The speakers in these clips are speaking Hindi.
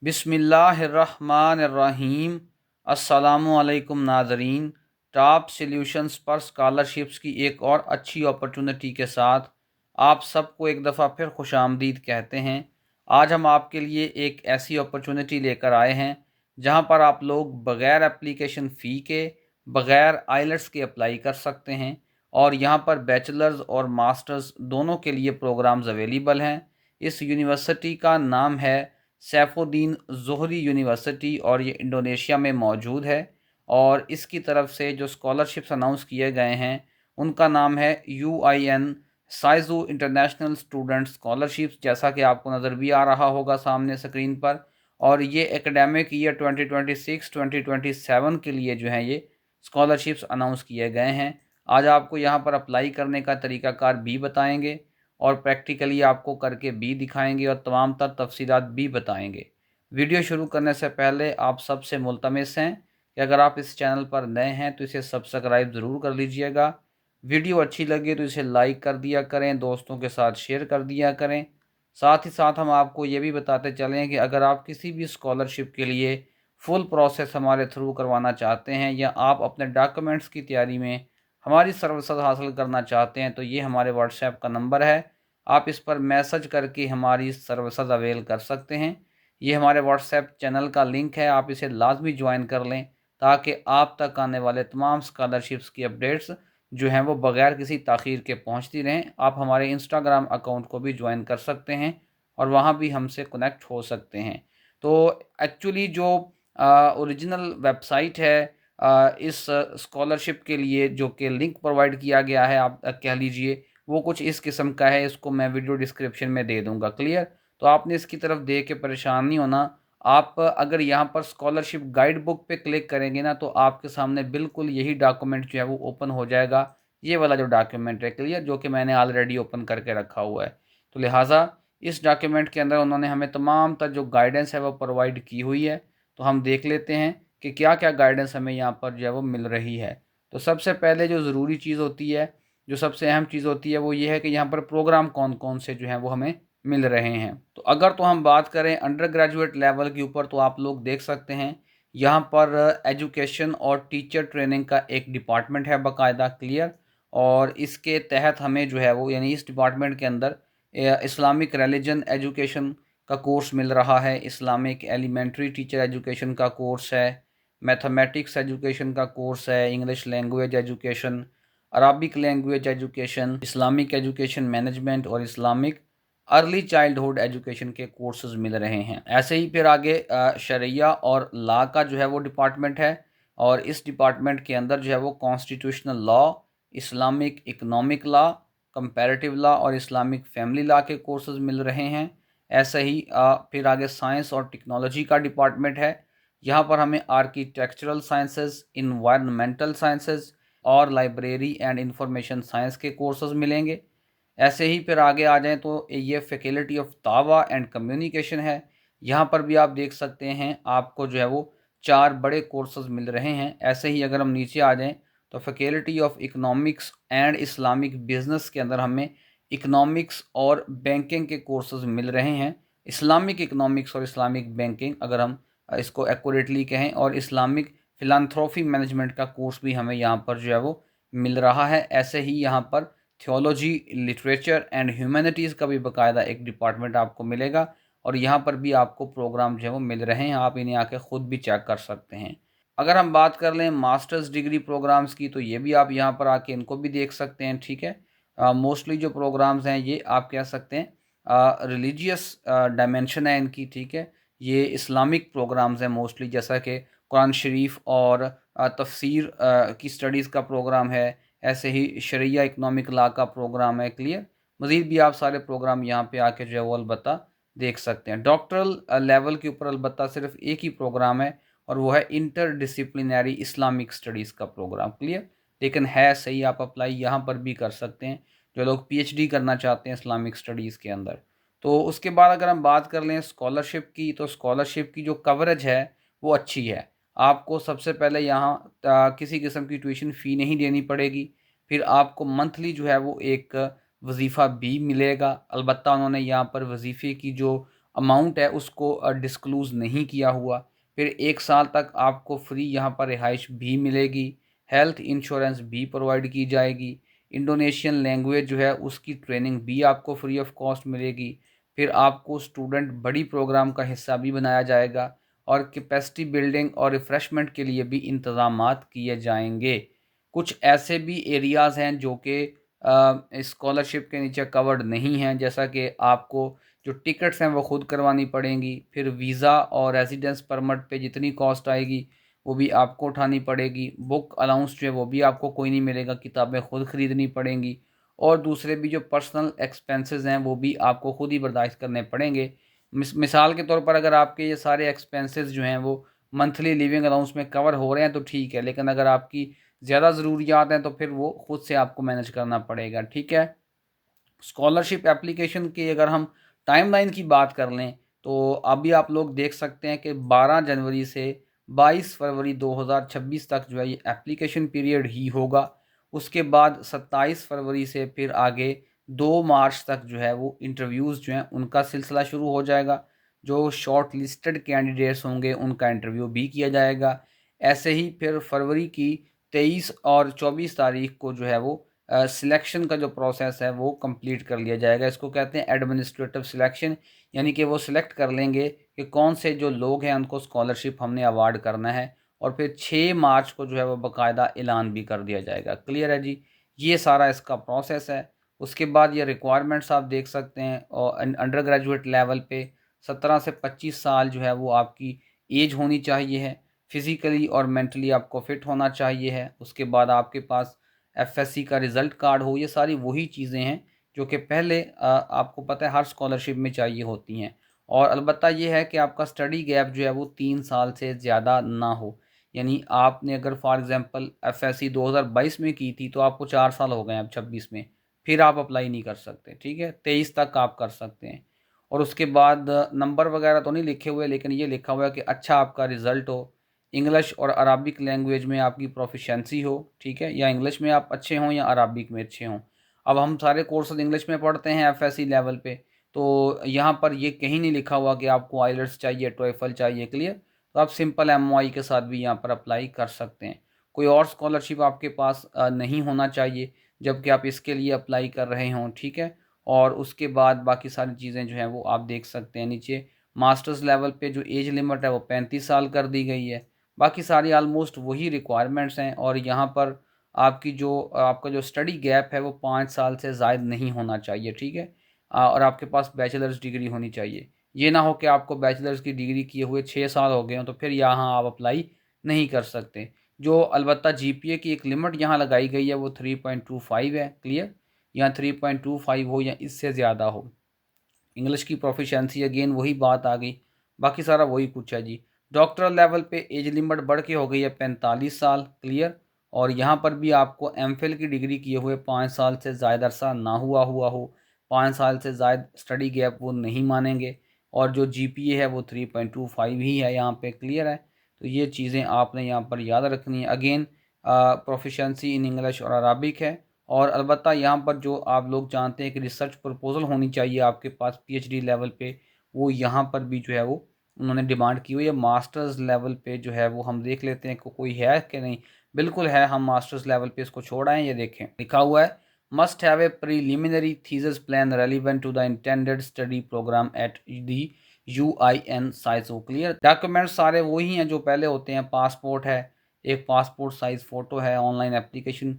बिस्मिल्लाहिर्रहमानिर्रहीम। अस्सलामुअलैकुम नाज़रीन। टॉप सॉल्यूशंस पर स्कॉलरशिप्स की एक और अच्छी अपॉर्चुनिटी के साथ आप सबको एक दफ़ा फिर खुशामदीद कहते हैं। आज हम आपके लिए एक ऐसी अपॉर्चुनिटी लेकर आए हैं जहां पर आप लोग बग़ैर एप्लीकेशन फ़ी के, बग़ैर आइलेट्स के अप्लाई कर सकते हैं और यहां पर बैचलर्स और मास्टर्स दोनों के लिए प्रोग्राम्स अवेलेबल हैं। इस यूनिवर्सिटी का नाम है सैफुद्दीन ज़ोहरी यूनिवर्सिटी और ये इंडोनेशिया में मौजूद है। और इसकी तरफ से जो स्कॉलरशिप्स अनाउंस किए गए हैं उनका नाम है UIN साइजू इंटरनेशनल स्टूडेंट स्कॉलरशिप्स, जैसा कि आपको नज़र भी आ रहा होगा सामने स्क्रीन पर। और ये एकेडमिक ईयर 2026-2027 के लिए जो है ये स्कॉलरशिप्स अनाउंस किए गए हैं। आज आपको यहाँ पर अप्लाई करने का तरीकाकार भी बताएंगे और प्रैक्टिकली आपको करके भी दिखाएंगे और तमाम तर तफसीलात भी बताएंगे। वीडियो शुरू करने से पहले आप सबसे मुल्तमस हैं कि अगर आप इस चैनल पर नए हैं तो इसे सब्सक्राइब ज़रूर कर लीजिएगा। वीडियो अच्छी लगे तो इसे लाइक कर दिया करें, दोस्तों के साथ शेयर कर दिया करें। साथ ही साथ हम आपको ये भी बताते चलें कि अगर आप किसी भी स्कॉलरशिप के लिए फुल प्रोसेस हमारे थ्रू करवाना चाहते हैं या आप अपने डॉक्यूमेंट्स की तैयारी में हमारी सर्विस हासिल करना चाहते हैं तो ये हमारे व्हाट्सएप का नंबर है। आप इस पर मैसेज करके हमारी सर्विसेज अवेल कर सकते हैं। ये हमारे व्हाट्सएप चैनल का लिंक है, आप इसे लाजमी ज्वाइन कर लें ताकि आप तक आने वाले तमाम स्कॉलरशिप्स की अपडेट्स जो हैं वो बग़ैर किसी ताख़ीर के पहुंचती रहें। आप हमारे इंस्टाग्राम अकाउंट को भी ज्वाइन कर सकते हैं और वहां भी हमसे कनेक्ट हो सकते हैं। तो एक्चुअली जो ओरिजिनल वेबसाइट है इस स्कॉलरशिप के लिए जो कि लिंक प्रोवाइड किया गया है, आप कह लीजिए, वो कुछ इस किस्म का है। इसको मैं वीडियो डिस्क्रिप्शन में दे दूंगा, क्लियर। तो आपने इसकी तरफ देख के परेशान नहीं होना। आप अगर यहाँ पर स्कॉलरशिप गाइड बुक पे क्लिक करेंगे ना तो आपके सामने बिल्कुल यही डॉक्यूमेंट जो है वो ओपन हो जाएगा। ये वाला जो डॉक्यूमेंट है, क्लियर, जो कि मैंने ऑलरेडी ओपन करके रखा हुआ है। तो लिहाजा इस डॉक्यूमेंट के अंदर उन्होंने हमें तमाम तर जो गाइडेंस है वो प्रोवाइड की हुई है। तो हम देख लेते हैं कि क्या क्या गाइडेंस हमें यहाँ पर जो है वो मिल रही है। तो सबसे पहले जो ज़रूरी चीज़ होती है, जो सबसे अहम चीज़ होती है, वो ये है कि यहाँ पर प्रोग्राम कौन कौन से जो हैं वो हमें मिल रहे हैं। तो अगर तो हम बात करें अंडर ग्रेजुएट लेवल के ऊपर तो आप लोग देख सकते हैं यहाँ पर एजुकेशन और टीचर ट्रेनिंग का एक डिपार्टमेंट है बाकायदा, क्लियर। और इसके तहत हमें जो है वो, यानी इस डिपार्टमेंट के अंदर इस्लामिक रिलीजन एजुकेशन का कोर्स मिल रहा है, इस्लामिक एलिमेंट्री टीचर एजुकेशन का कोर्स है, मैथमेटिक्स एजुकेशन का कोर्स है, English language education, Arabic language education, Islamic education management और इस्लामिक अर्ली चाइल्डहुड एजुकेशन के कोर्सेज मिल रहे हैं। ऐसे ही फिर आगे शरिया और लॉ का जो है वो डिपार्टमेंट है और इस डिपार्टमेंट के अंदर जो है वो constitutional law, Islamic economic law, comparative law और इस्लामिक फैमिली लॉ के कोर्सेज मिल रहे हैं। ऐसे ही फिर आगे साइंस और टेक्नोलॉजी का डिपार्टमेंट है। यहाँ पर हमें आर्किटेक्चरल साइंसेज, इन्वायरमेंटल साइंसेज और लाइब्रेरी एंड इंफॉर्मेशन साइंस के कोर्सेज मिलेंगे। ऐसे ही फिर आगे आ जाएं तो ये फैकल्टी ऑफ दावा एंड कम्युनिकेशन है। यहाँ पर भी आप देख सकते हैं आपको जो है वो 4 बड़े कोर्सेज मिल रहे हैं। ऐसे ही अगर हम नीचे आ जाएं तो faculty of economics and Islamic business के अंदर हमें इकोनॉमिक्स और बैंकिंग के कोर्सेज मिल रहे हैं। इस्लामिक इकोनॉमिक्स और इस्लामिक बैंकिंग अगर हम इसको एक्यूरेटली कहें, और इस्लामिक फिलांथ्रोफी मैनेजमेंट का कोर्स भी हमें यहाँ पर जो है वो मिल रहा है। ऐसे ही यहाँ पर थियोलॉजी, लिटरेचर एंड ह्यूमैनिटीज़ का भी बाकायदा एक डिपार्टमेंट आपको मिलेगा और यहाँ पर भी आपको प्रोग्राम जो है वो मिल रहे हैं। आप इन्हें आके ख़ुद भी चेक कर सकते हैं। अगर हम बात कर लें मास्टर्स डिग्री प्रोग्राम्स की तो ये भी आप यहाँ पर आके इनको भी देख सकते हैं, ठीक है। मोस्टली जो प्रोग्राम्स हैं ये आप कह सकते हैं रिलीजियस डायमेंशन है इनकी, ठीक है। ये इस्लामिक प्रोग्राम्स हैं मोस्टली, जैसा कि कुरान शरीफ और तफसीर की स्टडीज़ का प्रोग्राम है। ऐसे ही शरिया इकनॉमिक लॉ का प्रोग्राम है, क्लियर। मज़ीद भी आप सारे प्रोग्राम यहाँ पे आके जो है वो अलबत्ता देख सकते हैं। डॉक्टरल लेवल के ऊपर अलबत्ता सिर्फ एक ही प्रोग्राम है और वो है इंटर डिसिप्लिनरी इस्लामिक स्टडीज़ का प्रोग्राम, क्लियर। लेकिन है सही, आप अप्लाई यहाँ पर भी कर सकते हैं जो लोग PhD करना चाहते हैं इस्लामिक स्टडीज़ के अंदर। तो उसके बाद अगर हम बात कर लें स्कॉलरशिप की, तो स्कॉलरशिप की जो कवरेज है वो अच्छी है। आपको सबसे पहले यहाँ किसी किस्म की ट्यूशन फ़ी नहीं देनी पड़ेगी। फिर आपको मंथली जो है वो एक वजीफ़ा भी मिलेगा। अलबत्ता उन्होंने यहाँ पर वजीफ़े की जो अमाउंट है उसको डिस्क्लोज़ नहीं किया हुआ। फिर 1 साल तक आपको फ्री यहाँ पर रिहाइश भी मिलेगी, हेल्थ इंश्योरेंस भी प्रोवाइड की जाएगी, इंडोनेशियन लैंग्वेज जो है उसकी ट्रेनिंग भी आपको फ्री ऑफ कॉस्ट मिलेगी। फिर आपको स्टूडेंट बड़ी प्रोग्राम का हिस्सा भी बनाया जाएगा और कैपेसिटी बिल्डिंग और रिफ़्रेशमेंट के लिए भी इंतज़ामात किए जाएंगे। कुछ ऐसे भी एरियाज़ हैं जो कि स्कॉलरशिप के नीचे कवर्ड नहीं हैं, जैसा कि आपको जो टिकट्स हैं वो खुद करवानी पड़ेंगी, फिर वीज़ा और रेजिडेंस परमिट पे जितनी कॉस्ट आएगी वो भी आपको उठानी पड़ेगी, बुक अलाउंस जो है वो भी आपको कोई नहीं मिलेगा, किताबें खुद ख़रीदनी पड़ेंगी, और दूसरे भी जो पर्सनल एक्सपेंसेस हैं वो भी आपको खुद ही बर्दाश्त करने पड़ेंगे। मिसाल के तौर पर अगर आपके ये सारे एक्सपेंसेस जो हैं वो मंथली लिविंग अलाउंस में कवर हो रहे हैं तो ठीक है, लेकिन अगर आपकी ज़्यादा ज़रूरियात हैं तो फिर वो खुद से आपको मैनेज करना पड़ेगा, ठीक है। स्कॉलरशिप एप्लीकेशन की अगर हम टाइमलाइन की बात कर लें तो अभी आप लोग देख सकते हैं कि 12 जनवरी से 22 फरवरी 2026 तक जो है ये एप्लीकेशन पीरियड ही होगा। उसके बाद 27 फरवरी से फिर आगे 2 मार्च तक जो है वो इंटरव्यूज़ जो हैं उनका सिलसिला शुरू हो जाएगा। जो शॉर्ट लिस्टेड कैंडिडेट्स होंगे उनका इंटरव्यू भी किया जाएगा। ऐसे ही फिर फरवरी की 23 और 24 तारीख को जो है वो सिलेक्शन का जो प्रोसेस है वो कंप्लीट कर लिया जाएगा। इसको कहते हैं एडमिनिस्ट्रेटिव सिलेक्शन, यानी कि वो सिलेक्ट कर लेंगे कि कौन से जो लोग हैं उनको स्कॉलरशिप हमने अवार्ड करना है, और फिर 6 मार्च को जो है वो बाकायदा ऐलान भी कर दिया जाएगा। क्लियर है जी, ये सारा इसका प्रोसेस है। उसके बाद ये रिक्वायरमेंट्स आप देख सकते हैं, और अंडर ग्रेजुएट लेवल पे 17 से 25 साल जो है वो आपकी एज होनी चाहिए है, फिज़िकली और मेंटली आपको फिट होना चाहिए है। उसके बाद आपके पास एफएससी का रिज़ल्ट कार्ड हो। ये सारी वही चीज़ें हैं जो कि पहले आपको पता है हर स्कॉलरशिप में चाहिए होती हैं। और अलबत्ता ये है कि आपका स्टडी गैप जो है वो 3 साल से ज़्यादा ना हो। यानी आपने अगर फॉर एग्ज़ाम्पल एफएससी 2022 में की थी तो आपको 4 साल हो गए हैं अब 26 में, फिर आप अप्लाई नहीं कर सकते, ठीक है। 23 तक आप कर सकते हैं। और उसके बाद नंबर वगैरह तो नहीं लिखे हुए, लेकिन ये लिखा हुआ है कि अच्छा आपका रिज़ल्ट हो, इंग्लिश और अराबिक लैंग्वेज में आपकी प्रोफिशेंसी हो, ठीक है, या इंग्लिश में आप अच्छे हों या अराबिक में अच्छे हों। अब हम सारे कोर्सेज इंग्लिश में पढ़ते हैं एफएससी लेवल पे, तो यहाँ पर ये कहीं नहीं लिखा हुआ कि आपको आइलेट्स चाहिए, टोएफल चाहिए। क्लियर, तो आप सिंपल एमओआई के साथ भी यहाँ पर अप्लाई कर सकते हैं। कोई और स्कॉलरशिप आपके पास नहीं होना चाहिए जबकि आप इसके लिए अप्लाई कर रहे हों, ठीक है। और उसके बाद बाकी सारी चीज़ें जो हैं वो आप देख सकते हैं नीचे। मास्टर्स लेवल पे जो एज लिमिट है वो 35 साल कर दी गई है। बाकी सारी ऑलमोस्ट वही रिक्वायरमेंट्स हैं, और यहाँ पर आपका जो स्टडी गैप है वो 5 साल से ज़ायद नहीं होना चाहिए, ठीक है। और आपके पास बैचलर्स डिग्री होनी चाहिए। ये ना हो कि आपको बैचलर्स की डिग्री किए हुए 6 साल हो गए हों तो फिर यहाँ आप अप्लाई नहीं कर सकते। जो अलबत्ता जीपीए की एक लिमिट यहाँ लगाई गई है वो 3.25 है। क्लियर, यहाँ 3.25 हो या इससे ज़्यादा हो। इंग्लिश की प्रोफिशिएंसी अगेन वही बात आ गई, बाकी सारा वही कुछ है जी। डॉक्टरल लेवल पे एज लिमिट बढ़ के हो गई है 45 साल। क्लियर, और यहाँ पर भी आपको एमफिल की डिग्री किए हुए 5 साल से ज़्यादा अरसा ना हुआ हो, 5 साल से ज़ायद स्टडी गैप वो नहीं मानेंगे, और जो जीपीए है वो 3.25 ही है यहाँ पे। क्लियर है, तो ये चीज़ें आपने यहाँ पर याद रखनी है। अगेन प्रोफिशिएंसी इन इंग्लिश और अराबिक है। और अलबत्ता यहाँ पर जो आप लोग जानते हैं कि रिसर्च प्रपोजल होनी चाहिए आपके पास पीएचडी लेवल पे, वो यहाँ पर भी जो है वो उन्होंने डिमांड की हुई है। मास्टर्स लेवल पे जो है वो हम देख लेते हैं कि कोई है कि नहीं। बिल्कुल है, हम मास्टर्स लेवल पे इसको छोड़ आए हैं। ये देखें लिखा हुआ है, must have a preliminary thesis plan relevant to the intended study programme at the UIN size. हो क्लियर, डॉक्यूमेंट्स सारे वही हैं जो पहले होते हैं। पासपोर्ट है, एक पासपोर्ट साइज़ फ़ोटो है, ऑनलाइन एप्लीकेशन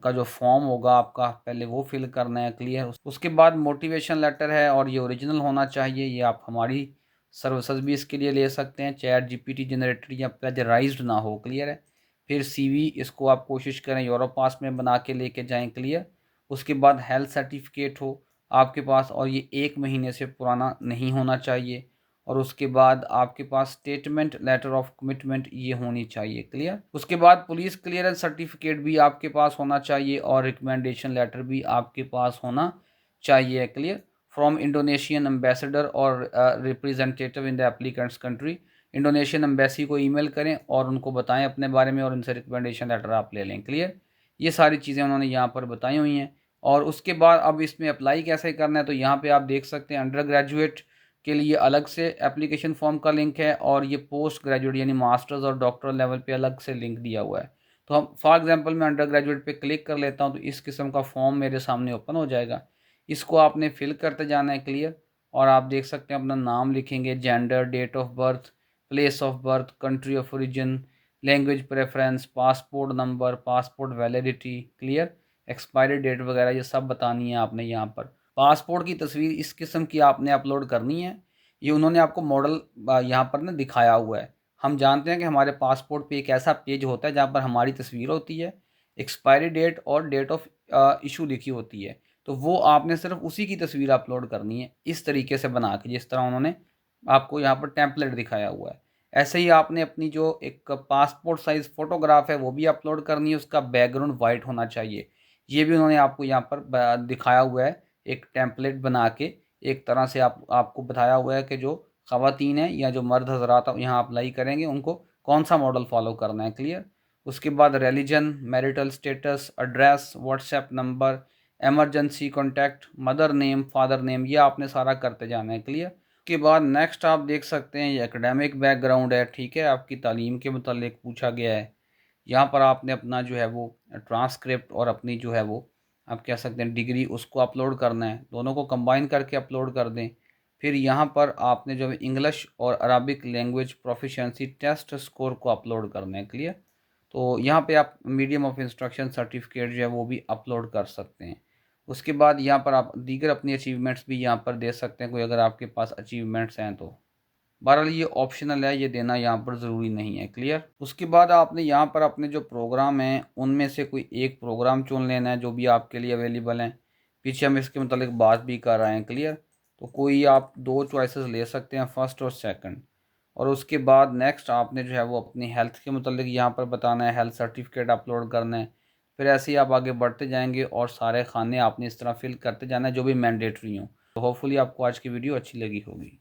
का जो फॉर्म होगा आपका पहले वो फिल करना है। क्लियर, उसके बाद मोटिवेशन लेटर है और ये ओरिजिनल होना चाहिए। ये आप हमारी सर्विसेज भी इसके लिए ले सकते हैं, चैट जीपीटी जनरेटेड या प्लेजराइज्ड ना हो। क्लियर है, फिर सीवी इसको आप कोशिश करें यूरोपास में बना के लेके जाएं। क्लियर, उसके बाद हेल्थ सर्टिफिकेट हो आपके पास, और ये 1 महीने से पुराना नहीं होना चाहिए। और उसके बाद आपके पास स्टेटमेंट लेटर ऑफ कमिटमेंट ये होनी चाहिए। क्लियर, उसके बाद पुलिस क्लियरेंस सर्टिफिकेट भी आपके पास होना चाहिए, और रिकमेंडेशन लेटर भी आपके पास होना चाहिए। क्लियर, फ्रॉम इंडोनेशियन एम्बेसडर और representative in the applicants country. Indonesian embassy को ईमेल करें और उनको बताएं अपने बारे में, और उनसे रिकमेंडेशन लेटर आप ले लें। क्लियर, ये सारी चीज़ें उन्होंने यहाँ पर बताई हुई हैं। और उसके बाद अब इसमें अप्लाई कैसे करना है, तो यहाँ पे आप देख सकते हैं अंडर ग्रेजुएट के लिए अलग से एप्लीकेशन फॉर्म का लिंक है, और ये पोस्ट ग्रेजुएट यानी मास्टर्स और डॉक्टरल लेवल पे अलग से लिंक दिया हुआ है। तो हम फॉर एग्जांपल मैं अंडर ग्रेजुएट पे क्लिक कर लेता हूँ तो इस किस्म का फॉर्म मेरे सामने ओपन हो जाएगा। इसको आपने फिल करते जाना है, क्लियर। और आप देख सकते हैं अपना नाम लिखेंगे, gender, date of birth, place of birth, country of origin, language preference, passport number, passport validity, clear, expiry date वगैरह ये सब बतानी है आपने यहाँ पर। पासपोर्ट की तस्वीर इस किस्म की आपने अपलोड करनी है। ये उन्होंने आपको मॉडल यहाँ पर ना दिखाया हुआ है। हम जानते हैं कि हमारे पासपोर्ट पे एक ऐसा पेज होता है जहाँ पर हमारी तस्वीर होती है, एक्सपायरी डेट और डेट ऑफ इशू लिखी होती है। तो वो आपने सिर्फ उसी की तस्वीर अपलोड करनी है इस तरीके से बना के, जिस तरह उन्होंने आपको यहाँ पर टेम्पलेट दिखाया हुआ है। ऐसे ही आपने अपनी जो एक पासपोर्ट साइज़ फ़ोटोग्राफ है वो भी अपलोड करनी है, उसका बैकग्राउंड वाइट होना चाहिए। ये भी उन्होंने आपको यहाँ पर दिखाया हुआ है, एक टेम्पलेट बना के। एक तरह से आपको बताया हुआ है कि जो ख़वातीन हैं या जो मर्द हजरात यहाँ अप्लाई करेंगे उनको कौन सा मॉडल फॉलो करना है, क्लियर। उसके बाद religion, marital status, address, WhatsApp number, emergency contact, mother name, father name, ये आपने सारा करते जाना है, क्लियर। के बाद नेक्स्ट आप देख सकते हैं ये एकेडमिक बैकग्राउंड है, ठीक है, आपकी तालीम के मुतालिक पूछा गया है। यहाँ पर आपने अपना जो है वो ट्रांसक्रिप्ट और अपनी जो है वो आप कह सकते हैं डिग्री उसको अपलोड करना है, दोनों को कंबाइन करके अपलोड कर दें। फिर यहाँ पर आपने जो है इंग्लिश और Arabic language proficiency test score को अपलोड करना है, क्लियर। तो यहाँ पे आप मीडियम ऑफ इंस्ट्रक्शन सर्टिफिकेट जो है वो भी अपलोड कर सकते हैं। उसके बाद यहाँ पर आप दीगर अपनी अचीवमेंट्स भी यहाँ पर दे सकते हैं, कोई अगर आपके पास अचीवमेंट्स हैं तो। बहरहाल ये ऑप्शनल है, ये देना यहाँ पर ज़रूरी नहीं है, क्लियर। उसके बाद आपने यहाँ पर अपने जो प्रोग्राम हैं उनमें से कोई एक प्रोग्राम चुन लेना है जो भी आपके लिए अवेलेबल हैं। पीछे हम इसके मतलब बात भी कर रहे हैं, क्लियर। तो कोई आप दो चॉइसेस ले सकते हैं, फर्स्ट और सेकंड। और उसके बाद नेक्स्ट आपने जो है वो अपनी हेल्थ के मतलब यहाँ पर बताना है, हेल्थ सर्टिफिकेट अपलोड करना है। फिर ऐसे ही आप आगे बढ़ते जाएंगे और सारे खाने आपने इस तरह फिल करते जाना है जो भी मैंडेटरी हों। तो होपफुली आपको आज की वीडियो अच्छी लगी होगी।